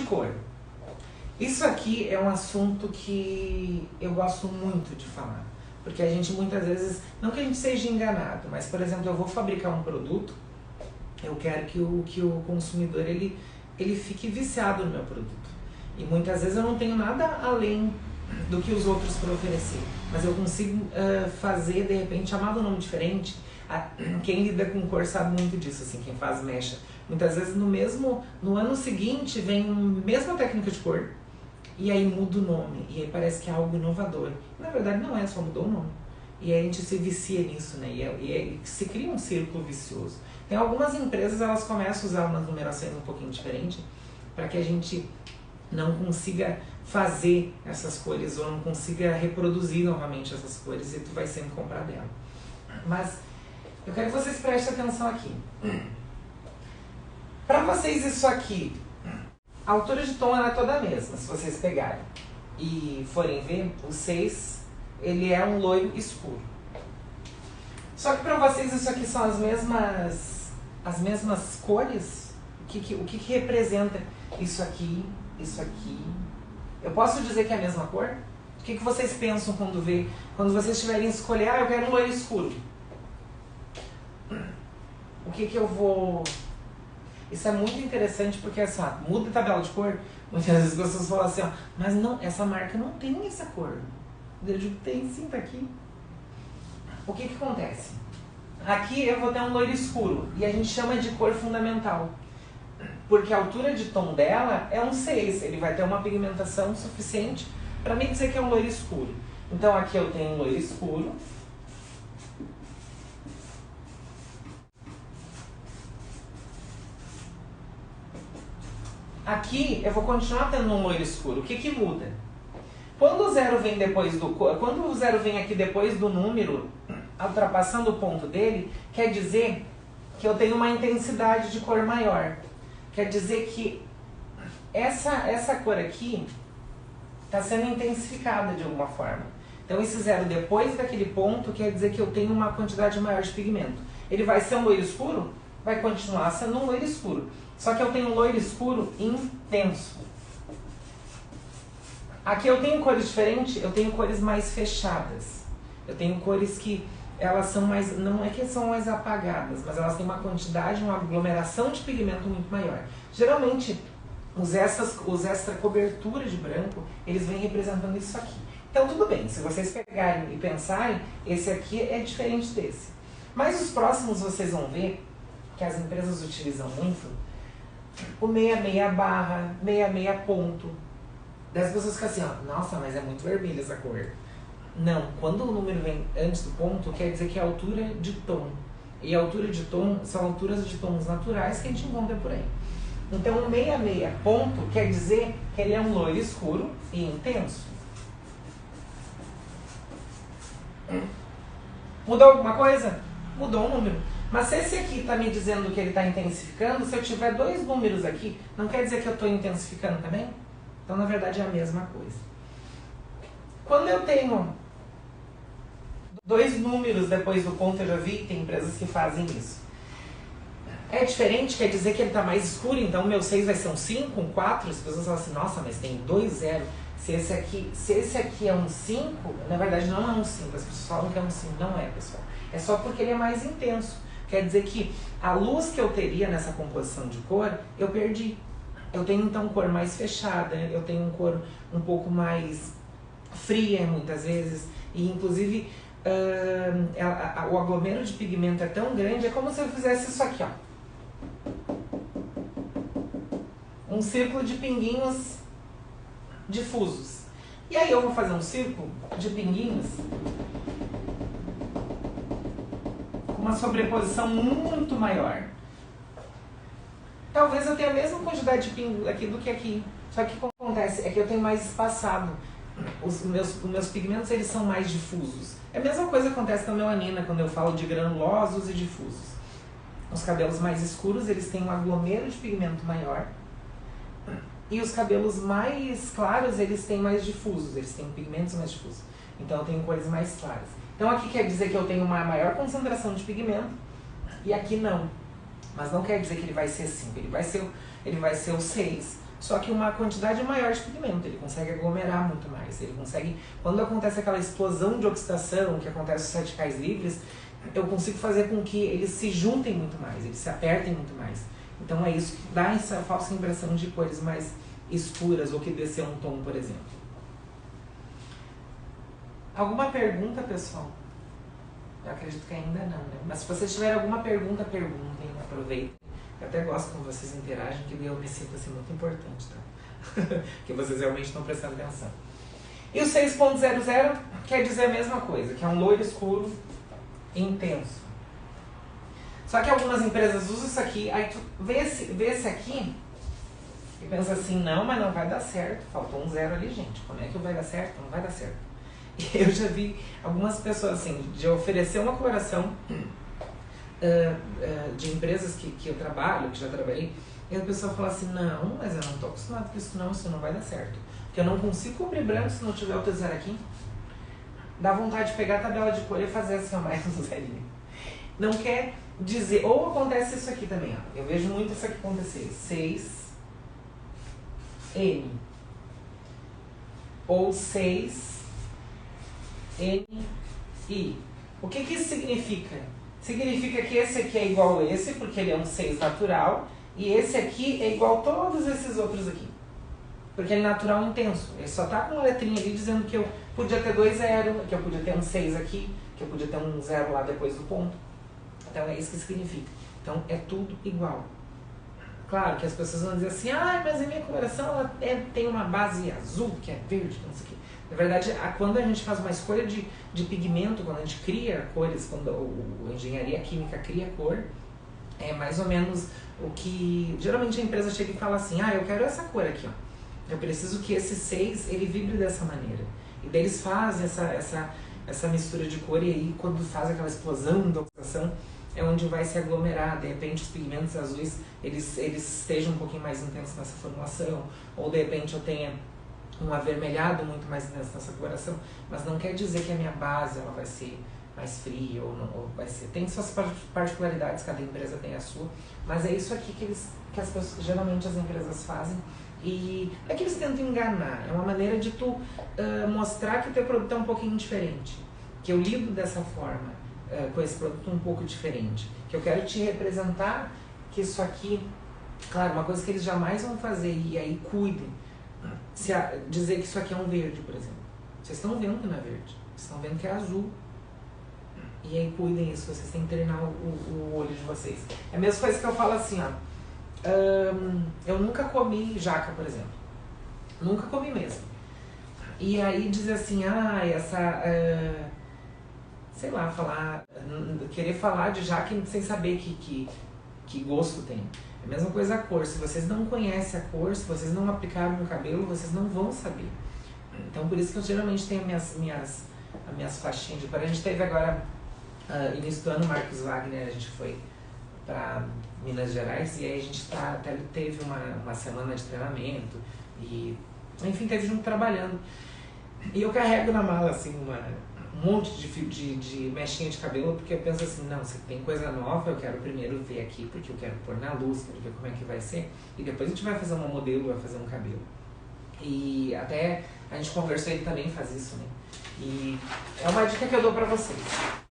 cor. Isso aqui é um assunto que eu gosto muito de falar. Porque a gente muitas vezes, não que a gente seja enganado, mas por exemplo, eu vou fabricar um produto, eu quero que o consumidor ele fique viciado no meu produto. E muitas vezes eu não tenho nada além do que os outros para oferecer, mas eu consigo fazer, de repente, chamar um nome diferente. Quem lida com cor sabe muito disso, assim, quem faz mecha. Muitas vezes no ano seguinte vem a mesma técnica de cor, e aí muda o nome, e aí parece que é algo inovador. Na verdade não é, só mudou o nome. E aí a gente se vicia nisso, né? E se cria um círculo vicioso. Tem algumas empresas, elas começam a usar umas numerações um pouquinho diferentes, para que a gente não consiga fazer essas cores, ou não consiga reproduzir novamente essas cores, e tu vai sempre comprar dela. Mas eu quero que vocês prestem atenção aqui. Para vocês isso aqui, a altura de tom ela é toda a mesma, se vocês pegarem e forem ver, o 6, ele é um loiro escuro. Só que para vocês isso aqui são as mesmas cores? O que representa isso aqui, isso aqui? Eu posso dizer que é a mesma cor? O que vocês pensam quando vocês tiverem escolher, eu quero um loiro escuro? O que eu vou... Isso é muito interessante porque assim, muda a tabela de cor. Muitas vezes as pessoas falam assim, mas não, essa marca não tem essa cor. Eu digo, tem sim, tá aqui. O que acontece? Aqui eu vou ter um loiro escuro e a gente chama de cor fundamental. Porque a altura de tom dela é um 6, ele vai ter uma pigmentação suficiente para me dizer que é um loiro escuro. Então aqui eu tenho um loiro escuro. Aqui eu vou continuar tendo um loiro escuro. O que muda? Quando o zero vem aqui depois do número, ultrapassando o ponto dele, quer dizer que eu tenho uma intensidade de cor maior. Quer dizer que essa cor aqui está sendo intensificada de alguma forma. Então esse zero depois daquele ponto quer dizer que eu tenho uma quantidade maior de pigmento. Ele vai ser um loiro escuro? Vai continuar sendo um loiro escuro. Só que eu tenho um loiro escuro intenso. Aqui eu tenho cores diferentes, eu tenho cores mais fechadas. Eu tenho cores que elas são mais, não é que são mais apagadas, mas elas têm uma quantidade, uma aglomeração de pigmento muito maior. Geralmente, os extra cobertura de branco, eles vêm representando isso aqui. Então tudo bem, se vocês pegarem e pensarem, esse aqui é diferente desse. Mas os próximos vocês vão ver que as empresas utilizam muito o 66 barra, 66 ponto. Das pessoas ficam assim, nossa, mas é muito vermelha essa cor. Não, quando o número vem antes do ponto, quer dizer que é a altura de tom. E a altura de tom são alturas de tons naturais que a gente encontra por aí. Então o 66 ponto quer dizer que ele é um loiro escuro e intenso. Mudou alguma coisa? Mudou o número. Mas se esse aqui está me dizendo que ele está intensificando, se eu tiver dois números aqui, não quer dizer que eu estou intensificando também? Então, na verdade, é a mesma coisa. Quando eu tenho dois números depois do ponto, eu já vi, tem empresas que fazem isso. É diferente, quer dizer que ele está mais escuro, então o meu 6 vai ser um 5, um 4, as pessoas falam assim, nossa, mas tem 2 0. Se esse aqui é um 5, na verdade não é um 5, as pessoas falam que é um 5, não é, pessoal. É só porque ele é mais intenso. Quer dizer que a luz que eu teria nessa composição de cor, eu perdi. Eu tenho então cor mais fechada, eu tenho cor um pouco mais fria muitas vezes, e inclusive o aglomero de pigmento é tão grande, é como se eu fizesse isso aqui, um círculo de pinguinhos difusos. E aí eu vou fazer um círculo de pinguinhos com uma sobreposição muito maior. Talvez eu tenha a mesma quantidade de pingos aqui do que aqui. Só que o que acontece é que eu tenho mais espaçado. Os meus pigmentos, eles são mais difusos. É a mesma coisa que acontece com a melanina quando eu falo de granulosos e difusos. Os cabelos mais escuros, eles têm um aglomero de pigmento maior. E os cabelos mais claros, eles têm mais difusos. Eles têm pigmentos mais difusos. Então eu tenho cores mais claras. Então aqui quer dizer que eu tenho uma maior concentração de pigmento. E aqui não. Mas não quer dizer que ele vai ser 5, ele vai ser o 6, só que uma quantidade maior de pigmento, ele consegue aglomerar muito mais, ele consegue, quando acontece aquela explosão de oxidação que acontece nos radicais livres, eu consigo fazer com que eles se juntem muito mais, eles se apertem muito mais. Então é isso que dá essa falsa impressão de cores mais escuras ou que desceu um tom, por exemplo. Alguma pergunta, pessoal? Eu acredito que ainda não, né? Mas se vocês tiverem alguma pergunta, perguntem, aproveitem. Eu até gosto quando vocês interagem, que eu me sinto assim muito importante, tá? Que vocês realmente estão prestando atenção. E o 6.00 quer dizer a mesma coisa, que é um loiro escuro intenso. Só que algumas empresas usam isso aqui, aí tu vê esse aqui e pensa assim, não, mas não vai dar certo. Faltou um 0 ali, gente. Como é que vai dar certo? Não vai dar certo. E eu já vi algumas pessoas assim, de oferecer uma coloração de empresas que eu trabalho, que já trabalhei, e a pessoa fala assim, não, mas eu não estou acostumado com isso não vai dar certo. Porque eu não consigo cobrir branco se não tiver o T0 aqui. Dá vontade de pegar a tabela de cor e fazer assim, ó, mais um zerinho. Não quer dizer, ou acontece isso aqui também, ó. Eu vejo muito isso aqui acontecer. 6N. Ou 6NI. O que isso significa? Significa que esse aqui é igual a esse, porque ele é um 6 natural, e esse aqui é igual a todos esses outros aqui. Porque ele é natural intenso. Ele só tá com uma letrinha ali dizendo que eu podia ter 2 0, que eu podia ter um 6 aqui, que eu podia ter um 0 lá depois do ponto. Então é isso que significa. Então é tudo igual. Claro que as pessoas vão dizer assim, ah, mas a minha coloração ela tem uma base azul, que é verde, não sei o quê. Na verdade, quando a gente faz uma escolha de pigmento, quando a gente cria cores, quando a engenharia química cria cor, é mais ou menos o que... Geralmente a empresa chega e fala assim, ah, eu quero essa cor aqui, ó. Eu preciso que esse 6, ele vibre dessa maneira. E daí eles fazem essa mistura de cor e aí quando faz aquela explosão da oxidação, é onde vai se aglomerar. De repente os pigmentos azuis, eles estejam um pouquinho mais intensos nessa formulação, ou de repente eu tenha um avermelhado muito mais intenso nessa coloração, mas não quer dizer que a minha base ela vai ser mais fria ou não, ou vai ser... Tem suas particularidades, cada empresa tem a sua, mas é isso aqui que as pessoas, geralmente as empresas fazem. E não é que eles tentam enganar, é uma maneira de tu mostrar que o teu produto é um pouquinho diferente, que eu lido dessa forma, com esse produto um pouco diferente, que eu quero te representar que isso aqui, claro, uma coisa que eles jamais vão fazer, e aí cuidem, dizer que isso aqui é um verde, por exemplo. Vocês estão vendo que não é verde, vocês estão vendo que é azul. E aí cuidem isso, vocês têm que treinar o olho de vocês. É a mesma coisa que eu falo assim, ó. Eu nunca comi jaca, por exemplo. Nunca comi mesmo. E aí dizer assim, sei lá, querer falar de jaca sem saber que gosto tem. É a mesma coisa a cor. Se vocês não conhecem a cor, se vocês não aplicaram no cabelo, vocês não vão saber. Então por isso que eu geralmente tenho as minhas faixinhas de cor. A gente teve agora, início do ano, Marcos Wagner, a gente foi para Minas Gerais, e aí a gente até teve uma semana de treinamento, e enfim, teve junto trabalhando. E eu carrego na mala assim um monte de mechinha de cabelo, porque eu penso assim, não, se tem coisa nova, eu quero primeiro ver aqui, porque eu quero pôr na luz, quero ver como é que vai ser, e depois a gente vai fazer um modelo, vai fazer um cabelo. E até a gente conversou, ele também faz isso, né? E é uma dica que eu dou pra vocês.